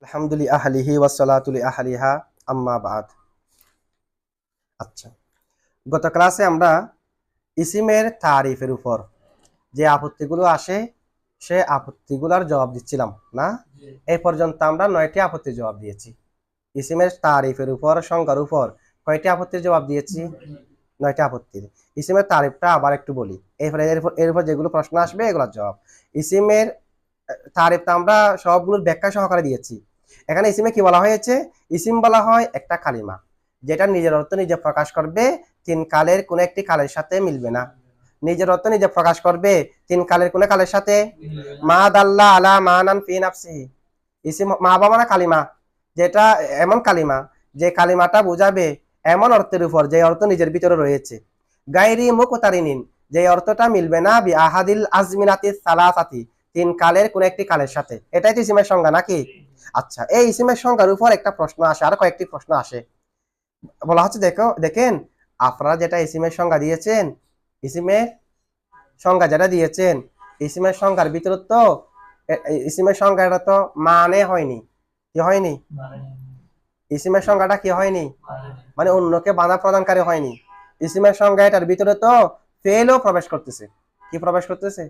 আলহামদুলিল্লাহ আহলিহি ওয়াসসালাতু লি আহলিহা আম্মা বাদ। আচ্ছা, গত ক্লাসে আমরা ইসিমের তারিফের উপর যে আপত্তিগুলো আসে সে আপত্তিগুলোর জবাব দিচ্ছিলাম না। এই পর্যন্ত আমরা 9টি আপত্তির জবাব দিয়েছি। ইসিমের তারিফের উপর, সংজ্ঞার উপর কয়টি আপত্তির জবাব দিয়েছি? 9টি আপত্তির। ইসিমের তারিফটা আবার একটু বলি, এরপর যেগুলো প্রশ্ন আসবে এগুলোর জবাব। ইসিমের তারিফটা আমরা সবগুলোর ব্যাখ্যা সহকারে দিয়েছি। এখানে ইসিমে কি বলা হয়েছে? ইসিম বলা হয় একটা কালিমা যেটা নিজের অর্থ নিজে প্রকাশ করবে, তিন কালের কোন একটি কালের সাথে মিলবে না। নিজের অর্থ নিজে প্রকাশ করবে, তিন কালের কোন কালের সাথে মা দাল্লা আলা মানান ফি নাফসিহি। ইসিম মা বা মানে কালিমা, যেটা এমন কালিমা যে কালিমাটা বোঝাবে এমন অর্থের উপর যে অর্থ নিজের ভিতরে রয়েছে। গায়রি মুকতারিনিন, যে অর্থটা মিলবে না বি আহাদিল আজমিনাতি সালাসাতি, তিন কালের কোন একটি কালের সাথে। এটাই তো ইসিমের সংজ্ঞা নাকি? আচ্ছা, এই ইসিমের সংজ্ঞার উপর একটা প্রশ্ন আসে, আর কয়েকটি প্রশ্ন আসে। বলা হচ্ছে দেখেন আপনারা যেটা ইসিমের সংজ্ঞা দিয়েছেন, ইসিমের সংজ্ঞা যেটা দিয়েছেন, ইসিমের সংজ্ঞার ভিতরে তো ইসিমের সংজ্ঞাটা তো মানে হয়নি। কি হয়নি? ইসিমের সংজ্ঞাটা কি হয়নি? মানে অন্যকে বাধা প্রদানকারী হয়নি। ইসিমের সংজ্ঞা এটার ভিতরে তো ফেলও প্রবেশ করতেছে। কি প্রবেশ করতেছে?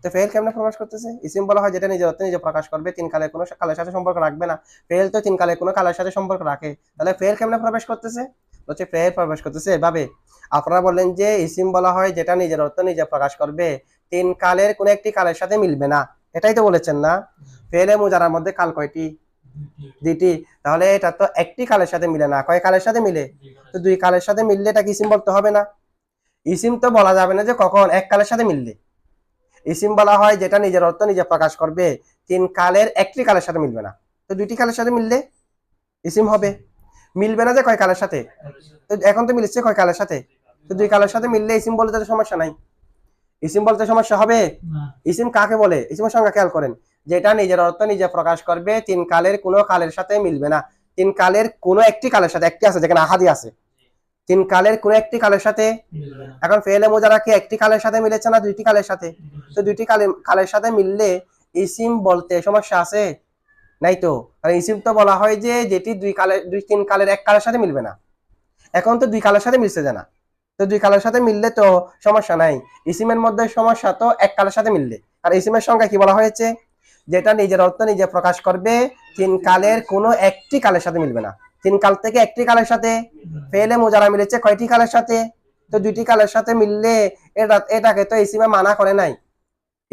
তো ফেল কেমনে প্রবেশ করতেছে? ইসিম বলা হয় যেটা নিজের অর্থে নিজে প্রকাশ করবে, তিন কালের কোনো কালের সাথে সম্পর্ক রাখবে না। ফেল তো তিন কালের কোনো কালের সাথে সম্পর্ক রাখে, তাহলে ফেল কেমনে প্রবেশ করতেছে? হচ্ছে ফেল প্রবেশ করতেছে এভাবে। আপনারা বললেন যে ইসিম বলা হয় যেটা নিজের অর্থ নিজে প্রকাশ করবে, তিন কালের কোনো একটি কালের সাথে মিলবে না। এটাই তো বলেছেন না? ফেলে মুজারার মধ্যে কাল কয়টি? দুইটি। তাহলে এটা তো একটি কালের সাথে মিলে না, কয় কালের সাথে মিলে? তো দুই কালের সাথে মিললে এটা ইসিম বলতে হবে না? ইসিম তো বলা যাবে না যে কখন এক কালের সাথে মিললে। ইসিম বলা হয় যেটা নিজের অর্থ নিজে প্রকাশ করবে, তিন কালের একটি কালের সাথে মিলবে না। তো দুইটি কালের সাথে মিললে ইসিম হবে। মিলবে না যে কয় কালের সাথে? তো এখন তো মিলছে কয় কালের সাথে? তো দুই কালের সাথে মিললে ইসিম বলতে তো সমস্যা নাই। ইসিম বলতে সমস্যা হবে? ইসিম কাকে বলে? ইসিমের সংজ্ঞা খেয়াল করেন, যেটা নিজের অর্থ নিজে প্রকাশ করবে, তিন কালের কোনো কালের সাথে মিলবে না। তিন কালের কোনো একটি কালের সাথে, একটি আছে যেখানে আহাদি আছে, তিন কালের কোনো একটি কালের সাথে। এখন ফেলে মোজারা কি একটি কালের সাথে মিলেছে না দুইটি কালের সাথে? তো দুইটি কালের সাথে মিললে ইসিম বলতে সমস্যা আছে? নাই তো। কারণ ইসিম তো বলা হয় যে যেটি দুই তিন কালের এক কালের সাথে মিলবে না। এখন তো দুই কালের সাথে মিলছে যে না, তো দুই কালের সাথে মিললে তো সমস্যা নাই। ইসিমের মধ্যে সমস্যা তো এক কালের সাথে মিললে। আর ইসিমের সংখ্যা কি বলা হয়েছে? যেটা নিজের অর্থ নিজে প্রকাশ করবে, তিন কালের কোনো একটি কালের সাথে মিলবে না। তিন কাল থেকে একটি কালের সাথে। ফেলে মুজারা মিলেছে কয়টি কালের সাথে? তো দুইটি কালের সাথে মিললে এটাকে তো ইসিমে মানা করে নাই।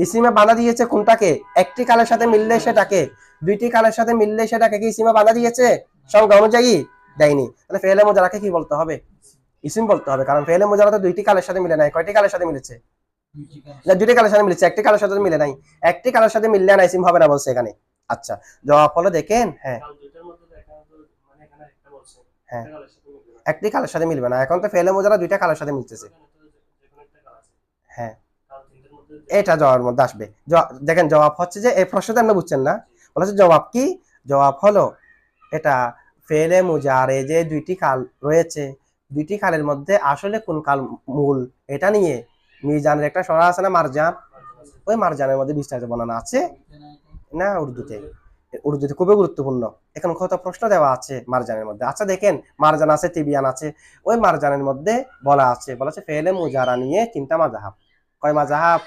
ইসিমে বাধা দিয়েছে কোনটাকে? একটি কালের সাথে মিললে সেটাকে। দুইটি কালের সাথে মিললে সেটাকে কি ইসিমে বাধা দিয়েছে? সংজ্ঞা অনুযায়ী দেয়নি। তাহলে ফেলে মুজারাকে কি বলতে হবে? ইসিম বলতে হবে, কারণ ফেলে মুজারা তো দুইটি কালের সাথে মিলে নাই। কয়টি কালের সাথে মিলেছে? না, দুইটি কালের সাথে মিলেছে, একটি কালের সাথে মিলে নাই। একটি কালের সাথে মিললে না ইসিম হবে না বলছে এখানে। আচ্ছা, জবাব হলো দেখেন, হ্যাঁ হ্যাঁ, একটি কালের সাথে মিলবে না। এখন তো ফেলে মুজারা দুইটা কালের সাথে মিলতেছে। হ্যাঁ, এটা জবাবের মধ্যে আসবে। দেখেন জবাব হচ্ছে যে এই প্রশ্নটা আপনি বুঝছেন না। বলেছে জবাব কি? জবাব হলো এটা ফেলে মুজারে যে দুইটি কাল রয়েছে, দুইটি কালের মধ্যে আসলে কোন কাল মূল, এটা নিয়ে মিজানের একটা সরা আছে না, মারজান, ওই মারজানের মধ্যে বিস্তারিত বর্ণনা আছে না উর্দুতে। উর্দুতে খুবই গুরুত্বপূর্ণ। এখন কত প্রশ্ন দেওয়া আছে মারজানের মধ্যে। আচ্ছা দেখেন, মারজান আছে, তিবিয়ান আছে, ওই মারজানের মধ্যে বলা আছে ফেলে মুজারা নিয়ে তিনটা মাযহাব। কয় মাযহাব?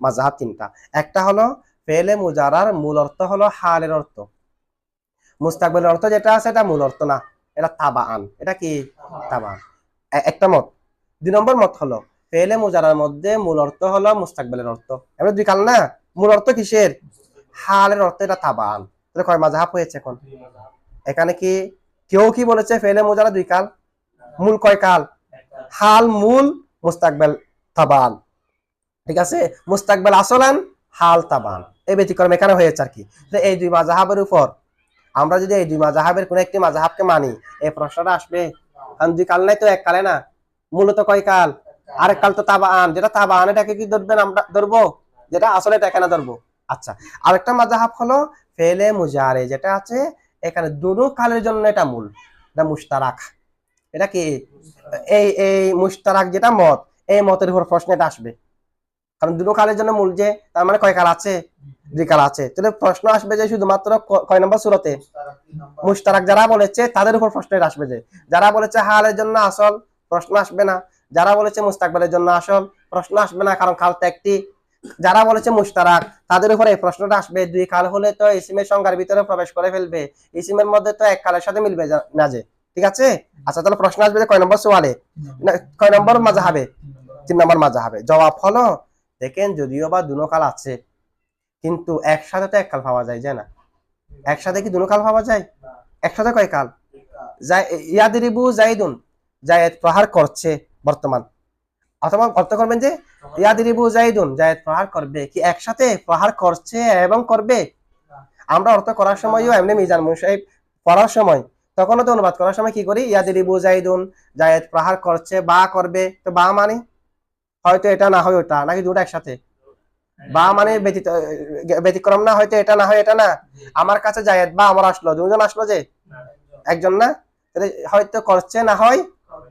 মাযহাব তিনটা। একটা হলো ফেলে মুজারার মূল অর্থ হলো হালের অর্থ, মুস্তাকবিলের অর্থ যেটা আছে এটা মূল অর্থ না, এটা তাবাআন। এটা কি? তাবাআন। একটা মত। দুই নম্বর মত হলো ফেলে মুজারার মধ্যে মূল অর্থ হলো মুস্তাকবিলের অর্থ। এবার দুই কাল না, মূল অর্থ কিসের? হালের অর্থ, এটা তাবাআন। তাহলে কয় মাযহাব হয়েছে এখন? এখানে কি কেউ কি বলেছে ফেলে মুজারা দুই কাল? মূল কয় কাল? হাল মূল, মুস্তাকবিল তাবাআন। ঠিক আছে, মুস্তাকবিল আসলান, হাল তাবাআন। এই ব্যতিক্রম এখানে হয়েছে আর কি। এই দুই মাযহাবের উপর আমরা যদি এই দুই মাযহাবের কোন একটি মাযহাবকে মানি, এই প্রশ্নটা আসবে। কারণ দুই কাল নাই তো এক কালে না, মূলত কয় কাল? আরেক কাল তো তাবাআন। যেটা তাবাআন এটাকে কি ধরবেন? আমরা ধরবো যেটা আসলে এটা এখানে ধরবো। আচ্ছা, আরেকটা মাযহাব হলো ফেলে মুজারে যেটা আছে এখানে দুটো কালের জন্য এটা মূল, এটা মুশতারাক। এটা কি? এই মুশতারাক যেটা মত, এই মতের উপর প্রশ্ন এটা আসবে। কারণ দুটো কালের জন্য মূল যে, তার মানে কয় কাল আছে? 2 কাল আছে। তাহলে প্রশ্ন আসবে যে শুধুমাত্র কয় নম্বর সূরাতে? মুশতারাক যারা বলেছে তাদের উপর প্রশ্ন আসবে যে, যারা বলেছে হালের জন্য আসল, প্রশ্ন আসবে না। যারা বলেছে মুস্তাকবালের জন্য আসল, প্রশ্ন আসবে না, কারণ কাল তো একটি। যারা বলেছে মুশতারাক তাদের উপরে এই প্রশ্নটা আসবে, 2 কাল হলে তো ইসিমের সংজ্ঞার ভিতরে প্রবেশ করে ফেলবে, ইসিমের মধ্যে তো এক কালের সাথে মিলবে না যে। ঠিক আছে? আচ্ছা, তাহলে প্রশ্ন আসবে যে কয় নম্বর সোয়ালে, কয় নম্বর মাযহাবে? 3 নম্বর মাযহাবে। জবাব হলো, দেখেন যদিও বা দুনো কাল আছে, কিন্তু একসাথে তো এক কাল পাওয়া যায় না। একসাথে কি দুনো কাল পাওয়া যায়? একসাথে কয় কাল? ইয়াদরিবু জাইদুন, জায়েদ প্রহার করছে বর্তমান, অথবা অর্থ করবেন যে ইয়াদরিবু জাইদুন, জায়েদ প্রহার করবে। কি একসাথে প্রহার করছে এবং করবে? আমরা অর্থ করার সময়ও এমনি মিজান মুসাইব পড়ার সময়, তখনও তো অনুবাদ করার সময় কি করি? ইয়াদরিবু জাইদুন, জায়েদ প্রহার করছে বা করবে। তো বা মানে হয়তো এটা না হয় ওটা, নাকি দুটো একসাথে? বা মানে ব্যতিক্রম না, হয়তো এটা না হয় এটা না। আমার কাছে জায়েদ বা আমার আসলো, দুজন আসলো যে, একজন না, তাহলে হয়তো করছে না হয়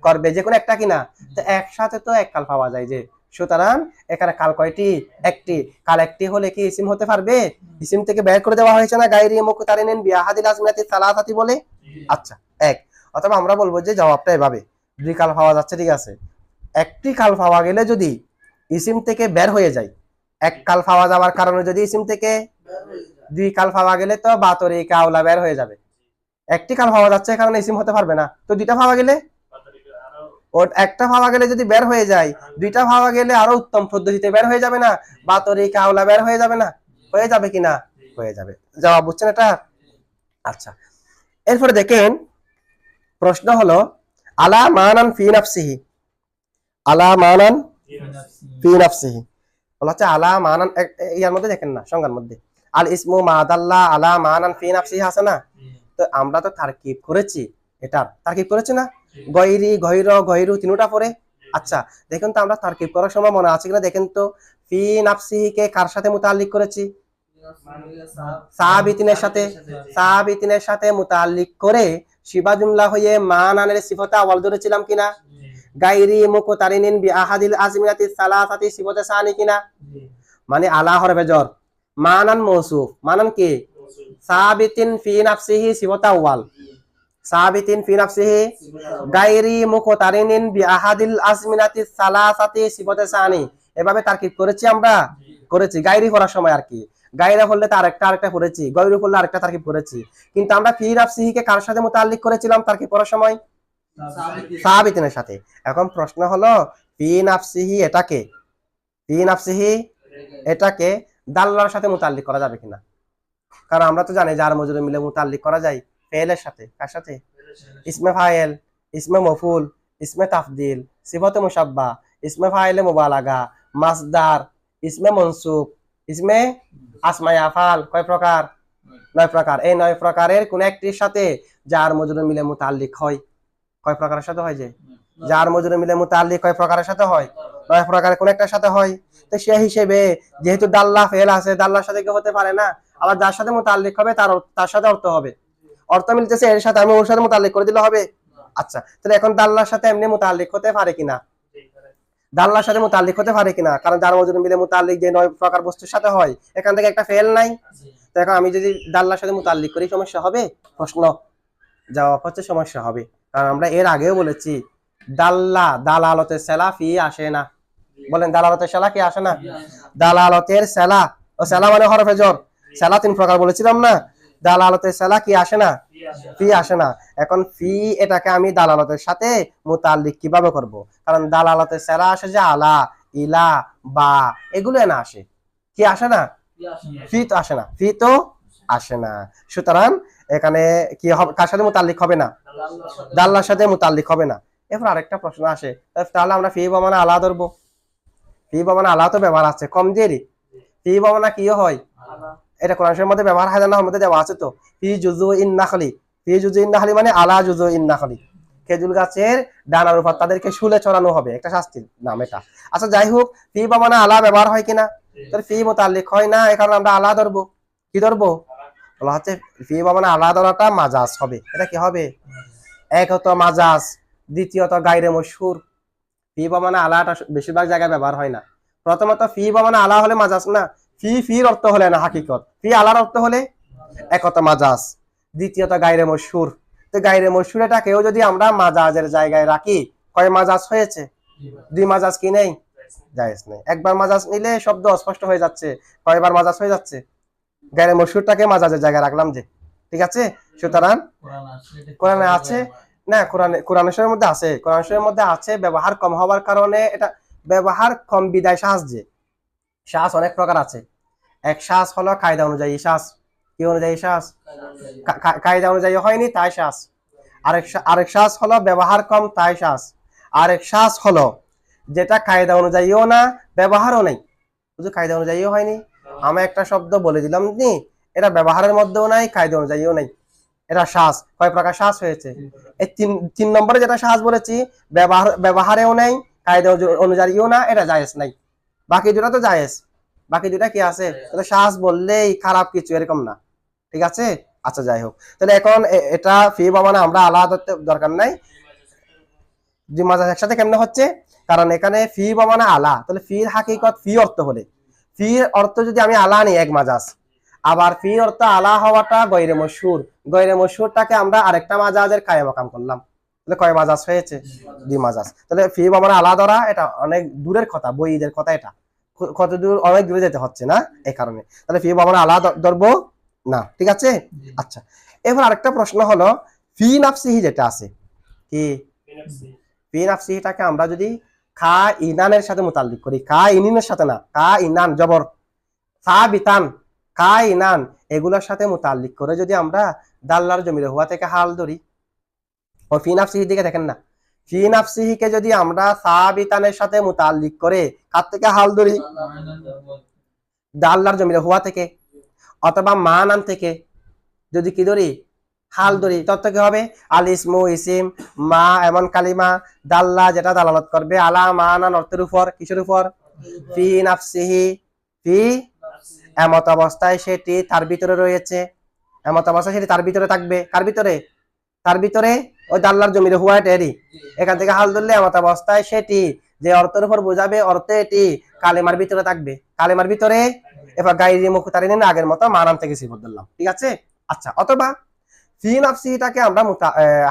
করবে, যে কোনো একটা কিনা। তো একসাথে তো এক কাল পাওয়া যায় যে, সুতরাং এখানে কাল কয়টি? একটি। কাল একটি হলে কি ইসিম হতে পারবে? ইসিম থেকে বের করে দেওয়া হয়েছে না গায়রি মুকতারিনিন বিআহাদিল আজমিনাতি সালাসাতি বলে। আচ্ছা, এক। অথবা আমরা বলবো যে জবাবটা এভাবে, 2 কাল পাওয়া যাচ্ছে, ঠিক আছে। একটি কাল পাওয়া গেলে যদি ইসিম থেকে বের হয়ে যায়, এক কাল পাওয়া যাওয়ার কারণে যদি ইসিম থেকে 2 কাল পাওয়া গেলে তো বাতরি কাউলা বের হয়ে যাবে। একটি কাল পাওয়া যাচ্ছে কারণে ইসিম হতে পারবে না, তো 2টা পাওয়া গেলে, ও একটা পাওয়া গেলে যদি বের হয়ে যায়, 2টা পাওয়া গেলে আরো উত্তম পদ্ধতিতে বের হয়ে যাবে না? বাতরি কাউলা বের হয়ে যাবে না? হয়ে যাবে কিনা? হয়ে যাবে। জবাব বুঝছেন এটা? আচ্ছা, এরপরে দেখেন প্রশ্ন হলো, আলা মানান ফি নাফসিহি, আলা মানান ফি নাফসিহি বলা হচ্ছে, আলা মানান ইয়ার মধ্যে দেখেন না, সংজ্ঞার মধ্যে আল ইসমু মাদাল্লাহ আলা মানান ফি নাফসিহি আছে না? তো আমরা তো তারকিব করেছি, এটা তারকিব করেছি না? গয়রি, গয়র, গয়রু তিনটা পরে। আচ্ছা, দেখেন তো আমরা তারকিব করার সময় মনে আছে কিনা দেখেন তো, ফি নাফসিহি কে কার সাথে মুতাল্লিক করেছি? সাহাবিতিনের সাথে। সাহাবিতিনের সাথে মুতাল্লিক করে শিবা জুমলা হয়ে মানানের সিফাতে আওয়াল ধরেছিলাম কিনা? গায়রি মুকতারিনিন বিআহাদিল আজমিনাতি সালাসাতি সিফাতে সানি কিনা? মানে আলা হরফে জর, মানান মৌসুফ, মানান কি? সাবিতিন ফি নাফসিহি সিফাতে আউয়াল, সাবিতিন ফি নাফসিহি, গায়রি মুকতারিনিন বিআহাদিল আজমিনাতি সালাসাতি সিফাতে সানি। এভাবে তারকিব করেছি আমরা, করেছি গায়রি করার সময় আর কি। গায়রা বললে তার আরেকটা পড়েছি, গয়রু বললে আরেকটা তারকিব করেছি। কিন্তু আমরা ফি নাফসিহি কে কার সাথে মুতাল্লিক করেছিলাম তারকিব করার সময়? সাহাবিতিনের সাথে। এখন প্রশ্ন হলো, ফি নাফসিহি এটাকে, ফি নাফসিহি এটাকে দাল্লার সাথে মুতাল্লিক করা যাবে কিনা? কারণ আমরা তো জানি জার মজরুর মিলে মুতাল্লিক করা যায় ফেলের সাথে। কার সাথে? ইসমে ফাইল, ইসমে মফুল, ইসমে তাফদিল, সিফাতে মুশাব্বা, ইসমে ফাইলে মুবালাগা, মাসদার, ইসমে মনসুব, ইসমে আসমায়ে আফআল। কয় প্রকার? 9 প্রকার। এই 9 প্রকারের কোন একটির সাথে জার মজরুর মিলে মুতাল্লিক হয়। কয় প্রকারের সাথে হয়? যে জার মজরুর মিলে মুতাল্লিক কয় প্রকারের সাথে হয়? 9 প্রকারের কোন একটার সাথে হয়। তো সে হিসেবে যেহেতু দাল্লা ফেল আছে, দাল্লার সাথে কি হতে পারে না? আবার যার সাথে মুতাল্লিক হবে তার সাথে অর্থ হবে, অর্থ মিলতেছে এর সাথে, আমি ওর সাথে মুতাল্লিক করে দিলে হবে? আচ্ছা, তাহলে এখন দাল্লার সাথে এমনি মুতাল্লিক হতে পারে কিনা? দাল্লার সাথে মুতাল্লিক হতে পারে কিনা? কারণ জার মজরুর মিলে মুতাল্লিক যে 9 প্রকার বস্তুর সাথে হয়, এখান থেকে একটা ফেল নাই। তো এখন আমি যদি দাল্লার সাথে মুতাল্লিক করি, সমস্যা হবে? প্রশ্ন জবাব হচ্ছে সমস্যা হবে। কারণ আমরা এর আগেও বলেছি, দাল্লা দালালতের সেলা ফি আসে না। বলেন, দালালতের সেলা কি আসে না? দালালতের সেলা, ও সেলা মানে হরফে জর, সেলা 3 প্রকার বলেছিলাম না? দালালতের সেলা কি আসে না? ফি আসে না। এখন ফি এটাকে আমি দালালতের সাথে মুতাল্লিক কিভাবে করব? কারণ দালালতের সেলা আসে যে আলা, ইলা, বা, এগুলো না আসে। কি আসে না? ফি তো আসে না, ফি তো আসে না। সুতরাং এখানে কি হবে? কার সাথে মুতাল্লিক হবে না? দাল্লার সাথে মুতাল্লিক হবে না। এরপর আরেকটা প্রশ্ন আসে, তাহলে আমরা ফি বা মানে আলা ধরবো? ফি বা মানে আলা তো ব্যবহার আছে কম দেরি, ফি বা মানে কি হয়? এটা কোরআন শরীফের মধ্যে ব্যবহার হয় না, মধ্যে দেওয়া আছে তো, ফি জুজু ইন নাখলি, ফি জুজু ইন নাখলি মানে আলা জুজু ইন নাখলি, খেজুর গাছের ডানার উপর তাদেরকে শুলে চড়ানো হবে, একটা শাস্তির নাম এটা। আচ্ছা, যাই হোক, ফি বা মানে আলা ব্যবহার হয় কিনা? তাহলে ফি মুতাল্লিক হয় না, এই কারণে আমরা আলা ধরবো। কি ধরবো? বলা হচ্ছে ফি বা মানে আলা ধরাটা মাজাজ হবে। এটা কি হবে? এক হতো মাজাজ, দ্বিতীয়ত গায়রে মশহুর। ফি বা মানে আলাটা বেশিরভাগ জায়গায় ব্যবহার হয় না। প্রথমত ফি বা মানে আলা হলে মাজাজ না, ফির অর্থ হলে না হাকিকত, ফি আলার অর্থ হলে একত মাজাজ। দ্বিতীয়ত গায়রে মশহুর, তো গায়রে মশহুর এটাকেও যদি আমরা মাজাজের জায়গায় রাখি, কয় মাজাজ হয়েছে? দুই মাজাজ কি নেই? জায়েজ নেই। একবার মাজাজ নিলে শব্দ অস্পষ্ট হয়ে যাচ্ছে, কয়বার মাজাজ হয়ে যাচ্ছে? গায়রে মশহুরটাকে মাজাজের জায়গায় রাখলাম যে, ঠিক আছে। সুতরাং কোরআনে আছে না, কোরআন শরীফের মধ্যে আছে, কোরআন শরীফের মধ্যে আছে, ব্যবহার কম হওয়ার কারণে এটা ব্যবহার কম বিদায় শ্বাস, যে শ্বাস অনেক প্রকার আছে। এক শ্বাস হলো কায়দা অনুযায়ী শ্বাস, কি অনুযায়ী শ্বাস? কায়দা অনুযায়ী হয়নি তাই শ্বাস। আরেক শ্বাস হলো ব্যবহার কম তাই শ্বাস। আরেক শ্বাস হলো যেটা কায়দা অনুযায়ীও না ব্যবহারও নেই, শুধু কায়দা অনুযায়ীও হয়নি। আমি একটা শব্দ বলে দিলাম নি, এটা ব্যবহারের মধ্যেও নাই, কায়দা অনুযায়ীও নাই, এটা শ্বাস। কয় প্রকার শ্বাস হয়েছে? এই তিন নম্বরে যেটা শ্বাস বলেছি, ব্যবহারেও নেই, কায়দা অনুযায়ীও না, এটা জায়েজ নাই। বাকি দুটা তো জায়েজ, বাকি দুটা কি আছে? শ্বাস বললেই খারাপ কিছু এরকম না, ঠিক আছে। আচ্ছা যাই হোক, তাহলে এখন এটা ফি বা মানে আমরা আলাদা দরকার নাই, দুই মাজাজ একসাথে কেমনে হচ্ছে? কারণ এখানে ফি বা মানে আলা, তাহলে ফির হাকিকত ফি অর্থ হলে, ফির অর্থ যদি আমি আলা নিই এক মাজাজ, আবার ফির অর্থ আলা হওয়াটা গৈরে মশহুর, গৈরে মশহুরটাকে আমরা আরেকটা মাজাজের কায়ে মাকাম করলাম, তাহলে কয় মাজাজ হয়েছে? দুই মাজাজ। তাহলে ফি বা মানে আলা ধরা এটা অনেক দূরের কথা, বইদের কথা, এটা কত দূর, অনেক দূরে যেতে হচ্ছে না, এই কারণে তাহলে ফি বা মানে আলা ধরবো না, ঠিক আছে। আচ্ছা, এবার আরেকটা প্রশ্ন হলো, ফি নাফসিহি যেটা আছে, কি ফি নাফসিহিটাকে আমরা যদি খা ইনানের সাথে মুতাল্লিক করি, খা ইনিনের সাথে না, খা ইনান জবর, সাবিতান, খা ইনান এগুলোর সাথে মুতাল্লিক করে যদি আমরা দাল্লার জমির হুয়া থেকে হাল ধরি, ও ফি নাফসিহির দিকে দেখেন না, ফি নাফসিহিকে যদি আমরা সাবিতানের সাথে মুতাল্লিক করে কার থেকে হাল ধরি? দাল্লার জমির হুয়া থেকে, অথবা মানান থেকে যদি কি ধরি? হাল ধরি, তত কি হবে? আল ইসমু ইসিম, মা এমন কালিমা, দাল্লা যেটা দালালত করবে আলা মানান অর্থের উপর, কিসের উপর? ফি নাফসিহি, ফি এমত অবস্থায় সেটি তার ভিতরে রয়েছে, এমত অবস্থায় সেটি তার ভিতরে থাকবে, কার ভিতরে? তার ভিতরে, ওই দাল্লার জমির হুয়া টেরি, এখান থেকে হাল ধরলে এমত অবস্থায় সেটি যে অর্থের উপর বোঝাবে অর্থে এটি কালেমার ভিতরে থাকবে, কালেমার ভিতরে। এবার গায়রি মুখতারিন আগের মতো মানান থেকে সিফত ধরলাম, ঠিক আছে। আচ্ছা, অথবা ফি নাফসিহিটাকে আমরা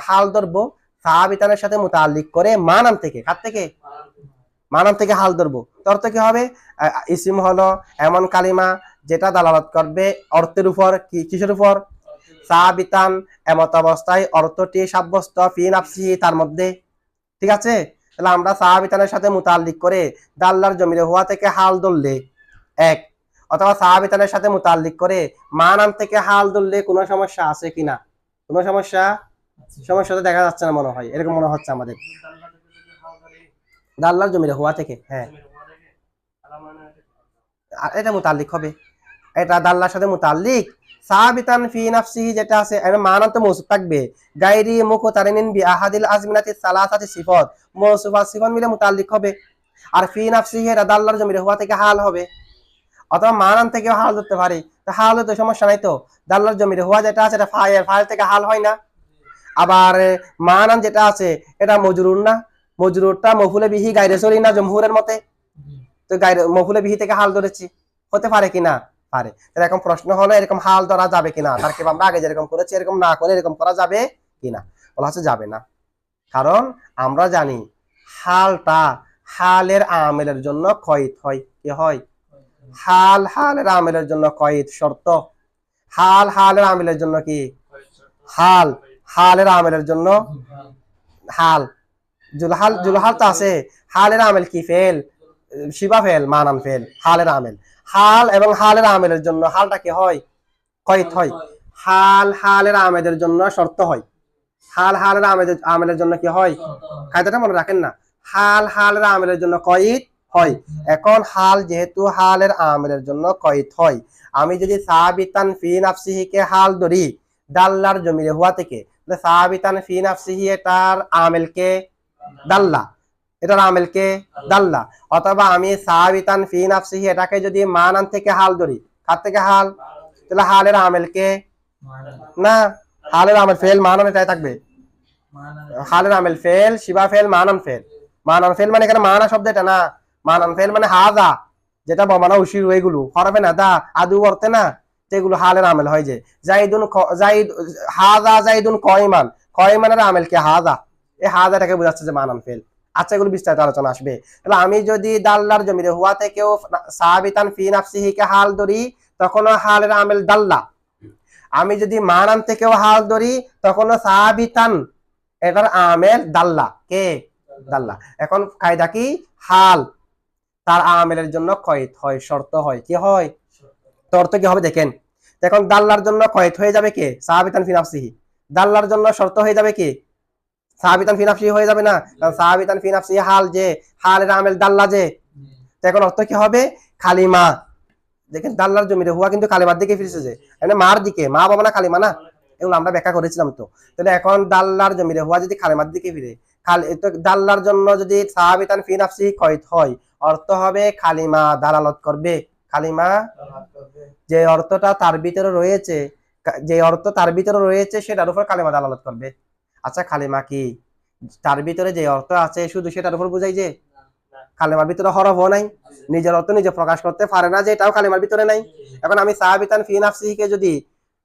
হাল ধরবো সাবিতানের সাথে মুতাল্লিক করে মানান থেকে, কার থেকে? মানান থেকে হাল ধরবো, অর্থ কি হবে? ইসিম হলো এমন কালিমা যেটা দালালত করবে অর্থের উপর, কিসের উপর? সাবিতান এমত অবস্থায় অর্থটি সাব্যস্ত ফি নাফসিহি তার মধ্যে, ঠিক আছে। তাহলে আমরা সাহাবিতানের সাথে মুতাল্লিক করে দাল্লার জমির হুয়া থেকে হাল ধরলে এক, অথবা সাহাবিতানের সাথে মুতাল্লিক করে মানান থেকে হাল ধরলে কোনো সমস্যা আছে কিনা? কোনো সমস্যা তো দেখা যাচ্ছে না মনে হয়, এরকম মনে হচ্ছে আমাদের। দাল্লার জমির হুয়া থেকে, হ্যাঁ এটা মুতাল্লিক হবে, এটা দাল্লার সাথে মুতাল্লিক। সাবিতান ফি নাফসিহি যেটা আছে, এর মানান তো মৌসুফ থাকবে, গায়রি মুখতারিনিন বি আহাদিল আজমিনাতি সালাসাতি সিফাত, মৌসুফ আর সিফাত মিলে মুতাল্লিক হবে। আর ফি নাফসিহি এটা দাল্লার জমির হুয়া থেকে হাল হবে, অথবা মানান থেকে হাল ধরতে পারি, তো হাল তো সমস্যা নাই তো। দাল্লার জমির হুয়া যেটা আছে এটা ফাইল থেকে হাল হয় না। আবার মানান যেটা আছে এটা মজরুর না, মজরুরটা মফুলে বিহি গায়রে সরি না জমহুরের মতে, তো গায়রে মফুলে বিহি থেকে হাল ধরেছি, হতে পারে কিনা? পারে। এরকম প্রশ্ন হলো এরকম হাল ধরা যাবে কিনা, তার কি আমরা আগে যেরকম করেছি এরকম না করে এরকম করা যাবে কিনা? বলা হচ্ছে যাবে না, কারণ আমরা জানি হালটা হালের আমেলের জন্য কয়েদ হয়, কি হয়? হালের আমেলের জন্য কয়েদ শর্ত, হালের আমেলের জন্য কি? হালের আমেলের জন্য হাল, জুলহাল তো আছে, হালের আমেল কি? ফেল, শিবা ফেল, মানান ফেল, হালের আমেল, হাল এবং হালের আমেলের জন্য হালটা কি হয়? কয়েদ হয়। হালের আমেলের জন্য শর্ত হয়, হালের আমেলের জন্য কি হয়? কায়দাটা মনে রাখেন না, হালের আমেলের জন্য কয়েদ হয়। এখন হাল যেহেতু হালের আমেলের জন্য কয়েদ হয়, আমি যদি সাবিতান ফি নাফসিহিকে হাল ধরি দাল্লার জমিরে হুয়া থেকে, তাহলে সাবিতান ফি নাফসিহি এটার আমেলকে দাল্লা, এটার আমেলকে দাল্লা। অথবা আমি সাবিতান ফি নাফসিহি এটাকে যদি মানান থেকে হাল ধরি, কার থেকে হাল? তাহলে হালের আমেলকে না, হালের আমেল ফেল, মানান এটাই থাকবে, হালের আমেল ফেল, শিবা ফেল, মানান ফেল। মানান ফেল মানে এখানে মানা শব্দ এটা না, মানান ফেল মানে হাজা, যেটা বমানা উশির এগুলো হরফে না দা আদু করতে না, এগুলো হালের আমেল হয় যে জাইদুন জাইদ হাজা জাইদুন কয়মান, কয়মানের আমেল কি হাজা, এই হাজাটাকে বোঝাচ্ছে যে মানান ফেল। আচ্ছা এগুলো বিস্তারিত আলোচনা আসবে। তাহলে আমি যদি দাল্লার জমিরে হুয়া থেকেও সাবিতান ফি নাফসিহি কে হাল ধরি তখন হালের আমেল দাল্লা, আমি যদি মানান থেকেও হাল ধরি তখন সাবিতান এটার আমেল দাল্লা, কে দাল্লা। এখন কায়দা কি, হাল তার আমেলের জন্য কয়েদ হয়, শর্ত হয়, কি হয়, শর্ত কি হবে দেখেন। এখন দাল্লার জন্য কয়েদ হয়ে যাবে কে, সাহাবিতান ফি নাফসিহি, দাল্লার জন্য শর্ত হয়ে যাবে কি, সাহাবিতান ফি নাফসিহি হয়ে যাবে না, কারণ সাহাবিতান ফি নাফসিহি হাল যে, হালের আমেল দাল্লা যে, এখন অর্থ কি হবে, কালিমা। দেখেন দাল্লার জমিরে হুয়া কিন্তু কালিমার দিকে ফিরেছে যে, মানে মার দিকে, মা বাবা না কালিমা না, এগুলো আমরা ব্যাখ্যা করেছিলাম তো। তাহলে এখন দাল্লার জমিরে হুয়া যদি কালিমার দিকে ফিরে, দাল্লার জন্য যদি সাহাবিতান ফি নাফসিহি কয়েদ হয়, অর্থ হবে কালিমা দালালত করবে, কালিমা যে অর্থটা তার ভিতরে রয়েছে, যে অর্থ তার ভিতরে রয়েছে সেটার উপর কালিমা দালালত করবে। আচ্ছা কালিমা কি, তার ভিতরে যে অর্থ আছে শুধু সেটার উপর বুঝাই যে, কালিমার ভিতরে হরফও নাই, নিজের অর্থ নিজে প্রকাশ করতে পারে না যে, এটাও কালিমার ভিতরে নাই। এখন আমি সাহাবিতান ফি নাফসিহিকে যদি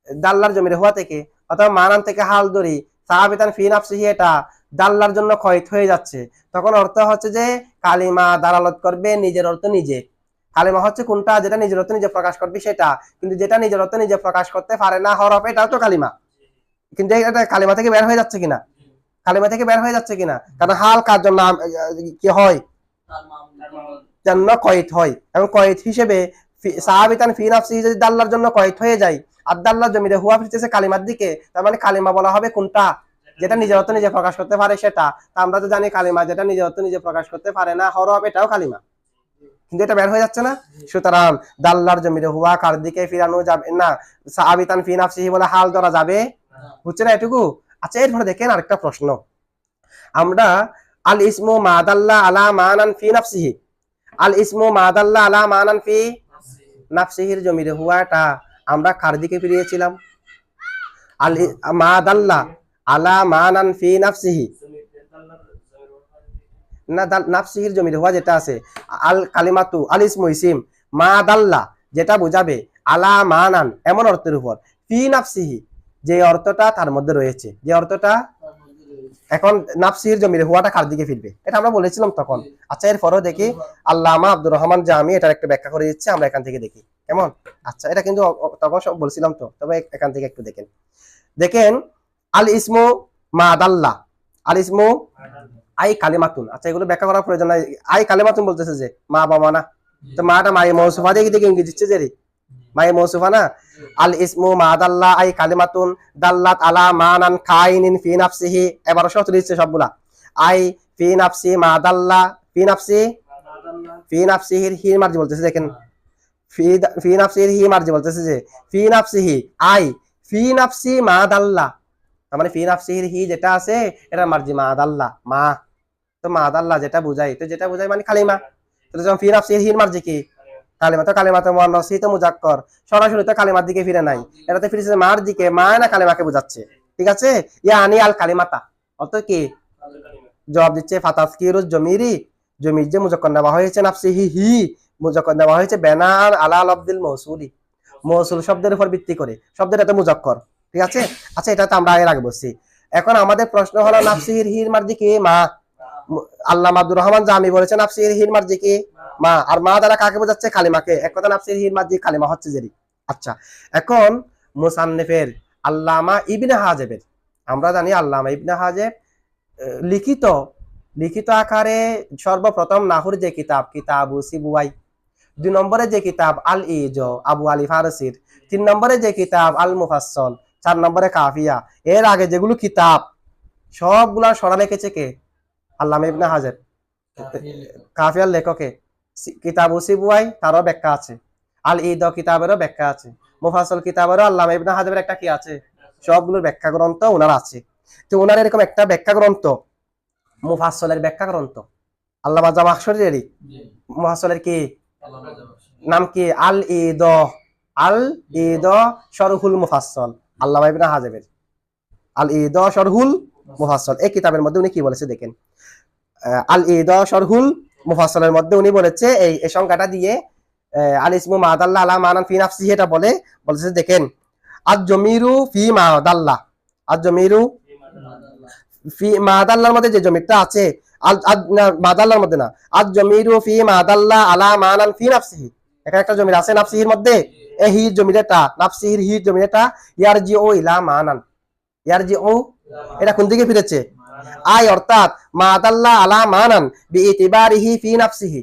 দাল্লার জমিরে হুয়া থেকে অথবা মানান থেকে হাল ধরি, সাহাবিতান ফি নাফসিহি এটা দাল্লার জন্য কয়েদ হয়ে যাচ্ছে, তখন অর্থ হচ্ছে যে কালিমা দালালত করবে নিজের অর্থ নিজে। কালিমা হচ্ছে কোনটা, যেটা নিজের অর্থ নিজে প্রকাশ করবে সেটা, কিন্তু যেটা নিজের অর্থ নিজে প্রকাশ করতে পারে না হরফ, এটাও তো কালিমা, কিন্তু এটা কালিমা থেকে বের হয়ে যাচ্ছে কিনা, কালিমা থেকে বের হয়ে যাচ্ছে কিনা, কারণ হাল কার জন্য কি হয়, জন্য কয়েদ হয়। এবং কয়েদ হিসেবে সাহাবিতান ফি নাফসিহি যদি দাল্লার জন্য কয়েদ হয়ে যায়, আর দাল্লার জমিরে হুয়া ফিরতেছে কালিমার দিকে, তার মানে কালিমা বলা হবে কোনটা, যেটা নিজের অর্থ নিজে প্রকাশ করতে পারে সেটা। তা আমরা তো জানি কালিমা যেটা নিজের অর্থ নিজে প্রকাশ করতে পারে না হরফ, এটাও কালিমা, কিন্তু এটা বের হয়ে যাচ্ছে না। সুতরাং দাল্লার জমিরে হুয়া কার দিকে ফিরানো যাবে না, সাহাবিতান ফি নাফসিহি বলে হাল ধরা যাবে, বুঝছে না এটুকু। আচ্ছা এরপরে দেখেন আরেকটা প্রশ্ন, আমরা আল ইসমু মাদাল্লা আলা মানান ফি নাফসিহি, আল ইসমু মাদাল্লা আলা মানান ফি নাফসিহির জমিরে হুয়াটা আমরা কার দিকে ফিরিয়েছিলাম, আল মাদাল্লা আলা মানান ফি নাফসিহি, না নাফসিহির জমিরে হুয়া যেটা আছে, আল কালিমাতু আল ইসমু ইসিম, মাদাল্লা যেটা বোঝাবে, আলা মানান এমন অর্থের উপর, ফি নাফসিহি যে অর্থটা তার মধ্যে রয়েছে, যে অর্থটা, এখন নাফসিহির জমিরে হুয়াটা কার দিকে ফিরবে, এটা আমরা বলেছিলাম তখন। আচ্ছা এরপরও দেখি আল্লামা আব্দুর রহমান জামি এটার একটা ব্যাখ্যা করে দিচ্ছে, আমরা এখান থেকে দেখি কেমন। আচ্ছা এটা কিন্তু তখন সব বলছিলাম তো, তবে এখান থেকে একটু দেখেন। দেখেন আল ইসমু মাদাল্লা, আল ইসমু আই কালিমাতুন, আচ্ছা এগুলো ব্যাখ্যা করার প্রয়োজন নাই, আই কালিমাতুন বলতেছে যে মা বাবা না, তো মাটা মাই মৌসুফা দিয়ে দেখে ইংরেজি দিচ্ছে যে মাই মৌসুফা না, আল ইসমু মাদাল্লা আই কালিমাতুন দাল্লাত আলা মানান কাইনিন ফি নাফসিহি, এবারে শর্ত দিচ্ছে সবগুলা, আই ফি নাফসি মাদাল্লা, ফি নাফসি, ফি নাফসিহির হি মার্জি বলতেছে, দেখেন ফি নাফসিহির হি মার্জি বলতেছে যে ফি নাফসিহি আই ফি নাফসি মাদাল্লা, তার মানে ফি নাফসিহির হি যেটা আছে এটা মার্জি মাদাল্লা, মা, তো মাদাল্লা যেটা বুঝাই, তো যেটা বুঝাই মানে কালিমা, তো যখন ফি নাফসিহির হির মার্জি কি কালিমা, তো কালিমা তো মুয়ান্নাস তো মুজাক্কর, সরাসরি তো কালিমার দিকে ফিরে নাই, এটাতে ফিরেছে মার দিকে, মা না কালিমাকে বোঝাচ্ছে, ঠিক আছে। ইয়ানি আল কালিমাতা অর্থ কি, জবাব দিচ্ছে ফাতাসকিরুজ জমিরি, জমির যে মুজাক্কর নেওয়া হয়েছে নাফসিহি হি মুজাক্কর নেওয়া হয়েছে বেনার আলা লফদিল মৌসুলি, মৌসুল শব্দের উপর ভিত্তি করে, শব্দটা তো মুজাক্কর, ঠিক আছে। আচ্ছা এটা তো আমরা এর আগে বলছি। এখন আমাদের প্রশ্ন হলো নাফসিহির হির মার্জি কি, মা, আল্লামা আব্দুর রহমান জামি বলেছেন নাফসিহির হির মার্জি কি মা, আর মা দ্বারা কাকে বোঝাচ্ছে, কালিমাকে, এক কথা নাফসিহির হির মার্জি কালিমা হচ্ছে জেরি। আচ্ছা এখন মুসান্নিফের আল্লামা ইবনে হাজেবের, আমরা জানি আল্লামা ইবনে হাজেব লিখিত লিখিত আকারে সর্বপ্রথম নাহুর যে কিতাব, কিতাবু সিবুয়াই, 2 নম্বরে যে কিতাব আল ইজ আবু আলী ফারসির, 3 নম্বরে যে কিতাব আল মুফাসসল, 4 নম্বরে কাফিয়া, এর আগে যেগুলো কিতাব সবগুলা সরা লিখেছে কে, আল্লামা ইবনে হাজেব, কাফিয়ার লেখকে, কিতাবু সিবুয়াই তারও ব্যাখ্যা আছে, আল ইদ কিতাবেরও ব্যাখ্যা আছে, মুফাসসল কিতাবেরও আল্লামা ইবনে হাজেবের একটা কি আছে, সবগুলোর ব্যাখ্যা গ্রন্থ ওনার আছে। তো ওনার এরকম একটা ব্যাখ্যা গ্রন্থ, মুফাসসলের ব্যাখ্যা গ্রন্থ আল্লামা জামাখশরীরই, মুফাসসলের কি নাম কি, আল ইদ, আল ইদ শরহুল মুফাসসল, আল্লামা ইবনে হাজেবের আল ইদ শরহুল মুফাসসল, এই কিতাবের মধ্যে উনি কি বলেছে দেখেন, আল ইদ শরহুল মুফাসসলের মধ্যে উনি বলেছে এই সংখ্যাটা দিয়ে আল ইসমু মা দাল্লা আলা মানান ফি নাফসিহি এটা বলছে দেখেন আজ জমিরু ফি মা দাল্লা আজ জমিরু ফি মা দাল্লার মধ্যে যে জমিরটা আছে মা দাল্লার মধ্যে না আজ জমিরু ফি মা দাল্লা আলা মানান ফি নাফসিহি এখানে একটা জমির আছে নাফসিহির মধ্যে এই হি জমিরটা নাফসিহির হি জমিরটা ইয়ারজিউ ইলা মানান ইয়ারজিউ এটা কোন দিকে ফিরেছে আই অর্থাৎ মা দাল্লা আলা মানান বিইতিবারিহি ফি নাফসিহি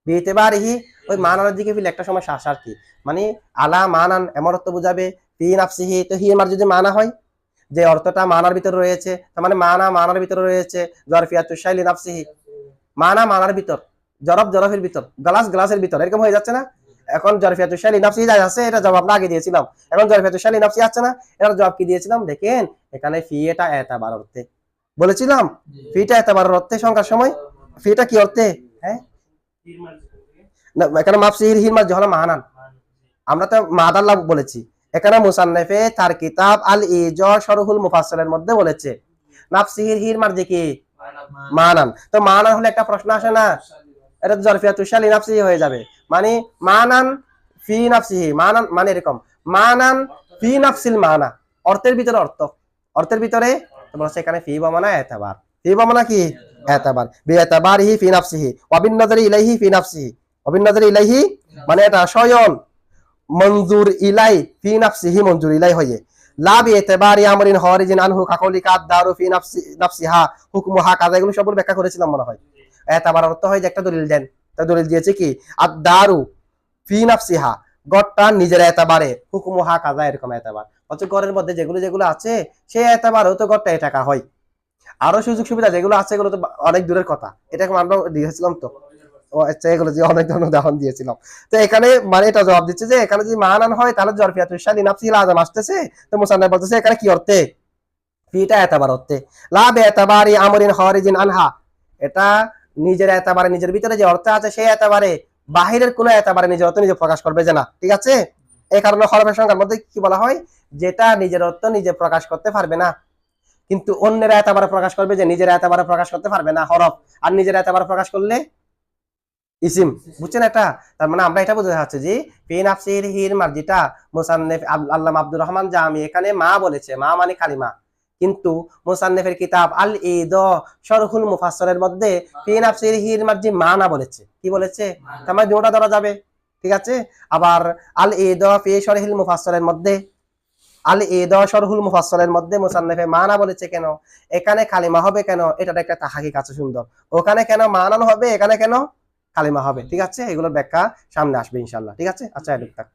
বিইতিবারিহি ওই মানানের দিকে ফিরলে একটা সময় শ্বাস আর কি মানে আলা মানান এমন অর্থ বুঝাবে ফি নাফসিহি তো হি মার যদি মানা হয় যে অর্থটা মানার ভিতরে রয়েছে তার মানে মানার ভিতরে রয়েছে জরফিয়াতুশ শাই লি নাফসিহি মানার ভিতর জরফের ভিতর গ্লাসের ভিতর এরকম হয়ে যাচ্ছে না এখন জরফিয়াতুশ শাই লি নাফসিহি যা আছে এটা জবাব আগে দিয়েছিলাম এখন জরফিয়াতুশ শাই লি নাফসিহি আছে না এটার জবাব কি দিয়েছিলাম দেখেন এখানে ফি এটা এতাবার অর্থে বলেছিলাম ফিটা এতাবার অর্থে সংখ্যার সময় ফিটা কি অর্থে হ্যাঁ না এখানে মাফসিহির হির মাঝ হলো মানান আমরা তো মাদাল্লাহ বলেছি এখানে মুসান্নিফে তার কিতাব আল ইজা শরহুল মুফাসসালের মধ্যে বলেছে নাফসিহির হির মার্জি কি মানান তো মানান হলে একটা প্রশ্ন আসে না এটা জরফিয়াতুশ শাই লি নাফসিহি হয়ে যাবে মানে মানান ফি নাফসিহি মানান মানে এরকম মানান ফি নাফসিল মানা অর্থের ভিতরে অর্থের ভিতরে বলছে এখানে ফি বা মানা এতাবার ফি বা মানা কি এতাবার বিএতাবারিহি ফি নাফসিহি ওয়া বিন নাযারি ইলাইহি ফি নাফসিহি ওয়া বিন নাযারি ইলাইহি মানে এটা স্বয়ং মনজুর ইলাই ফি নাফসিহি মনজুর ইলাই হয়ে লা বিএতাবারি আমরিন খারিজিন আনহু কাকলিকা দারু ফি নাফসিহা হুকমুহা কাজা এগুলো সবগুলো ব্যাখ্যা করেছিলাম মনে হয় এতাবার অর্থ হয় যে একটা দলিল দেন তা দলিল দিয়েছে কি আদ-দারু ফি নাফসিহা গড়টা নিজের এতাবারে হুকমুহা কাজা এরকম এতাবার অথচ ঘরের মধ্যে যেগুলো আছে সেই এতাবারেও তো গড়টা টাকা হয় আরো সুযোগ সুবিধা যেগুলো আছে এগুলো তো অনেক দূরের কথা এটা আমরা দিয়েছিলাম তো ও আচ্ছা এগুলো যে অনেক ধরনের উদাহরণ দিয়েছিলাম তো এখানে মানে এটা জবাব দিচ্ছে যে এখানে যদি মানান হয় তাহলে জরফিয়াতুশ শাই লি নাফসিহি লাযাম আসতেছে তো মুসান্নিফ বলতেছে এখানে কি অর্থে ফিটা এতাবার অর্থে লা বিএতাবারি আমরিন খারিজিন আনহা এটা নিজের এতাবারে নিজের ভিতরে যে অর্থ আছে সেই এতাবারে বাহিরের কোনো এতাবারে নিজের অর্থ নিজে প্রকাশ করবে যে না ঠিক আছে এই কারণে হরফের সংখ্যার মধ্যে কি বলা হয় যেটা নিজের অর্থ নিজে প্রকাশ করতে পারবে না কিন্তু অন্যের এতাবারে প্রকাশ করবে যে নিজের এতাবারে প্রকাশ করতে পারবে না হরফ আর নিজের এতাবারে প্রকাশ করলে ইসিম বুঝছেন এটা তার মানে আমরা এটা বোঝা যাচ্ছে যে ফি নাফসিহির হির মার্জিটা মুসান্নিফ আল্লামা আব্দুর রহমান জামি এখানে মা বলেছে মা মানে কালিমা কিন্তু মুসান্নিফের কিতাব আল ইজা শরহুল মুফাসসালের মধ্যে ফি নাফসিহির হির মার্জি মানা বলেছে কি বলেছে তার মানে দুটোটা ধরা যাবে ঠিক আছে আবার আল ইজা ফি শরহিল মুফাসসালের মধ্যে আল ইজা শরহুল মুফাসসালের মধ্যে মুসান্নিফে মানা বলেছে কেন এখানে কালিমা হবে কেন এটা একটা তাহকিক আছে সুন্দর ওখানে কেন মানান হবে এখানে কেন কালিমা হবে ঠিক আছে এগুলোর ব্যাখ্যা সামনে আসবে ইনশাআল্লাহ ঠিক আছে আচ্ছা এটুকু থাক